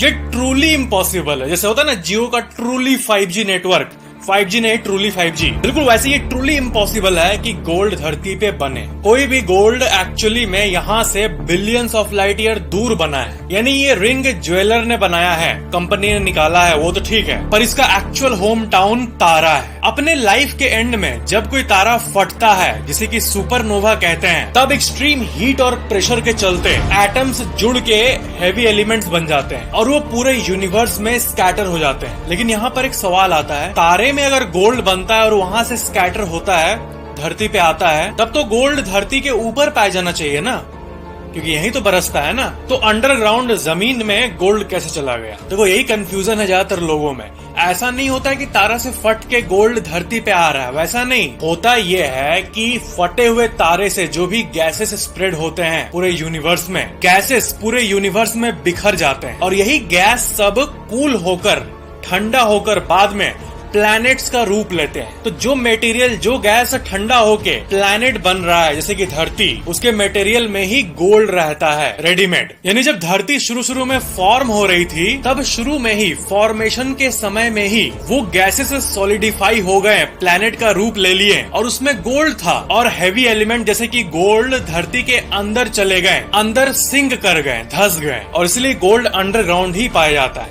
ये truly impossible है। जैसे होता है ना जियो का ट्रूली 5G नेटवर्क, 5G नहीं ट्रूली 5G, बिल्कुल वैसे ये ट्रूली इम्पॉसिबल है कि गोल्ड धरती पे बने। कोई भी गोल्ड एक्चुअली में यहाँ से बिलियंस ऑफ लाइट ईयर दूर बना है। यानी ये रिंग ज्वेलर ने बनाया है, कंपनी ने निकाला है, वो तो ठीक है, पर इसका एक्चुअल होम टाउन तारा है। अपने लाइफ के एंड में जब कोई तारा फटता है, जिसे कि सुपरनोवा कहते हैं, तब एक्सट्रीम हीट और प्रेशर के चलते एटम्स जुड़ के हेवी एलिमेंट्स बन जाते हैं और वो पूरे यूनिवर्स में स्कैटर हो जाते हैं। लेकिन यहाँ पर एक सवाल आता है, तारे में अगर गोल्ड बनता है और वहाँ से स्कैटर होता है, धरती पे आता है, तब तो गोल्ड धरती के ऊपर पाया जाना चाहिए ना, क्योंकि यही तो बरसता है ना। तो अंडरग्राउंड जमीन में गोल्ड कैसे चला गया? देखो यही कंफ्यूजन है ज्यादातर लोगों में। ऐसा नहीं होता है कि तारा से फट के गोल्ड धरती पे आ रहा है, वैसा नहीं होता। ये है कि फटे हुए तारे से जो भी गैसेस स्प्रेड होते हैं पूरे यूनिवर्स में, गैसेस पूरे यूनिवर्स में बिखर जाते हैं और यही गैस सब कूल होकर, ठंडा होकर बाद में प्लैनेट्स का रूप लेते हैं। तो जो मटेरियल, जो गैस ठंडा होके प्लैनेट बन रहा है जैसे कि धरती, उसके मटेरियल में ही गोल्ड रहता है रेडीमेड। यानी जब धरती शुरू में फॉर्म हो रही थी, तब शुरू में ही फॉर्मेशन के समय में ही वो गैसेस सॉलिडिफाई हो गए, प्लैनेट का रूप ले लिए और उसमें गोल्ड था। और हैवी एलिमेंट जैसे कि गोल्ड धरती के अंदर चले गए, अंदर सिंक कर गए, धस गए, और इसलिए गोल्ड अंडरग्राउंड ही पाया जाता है।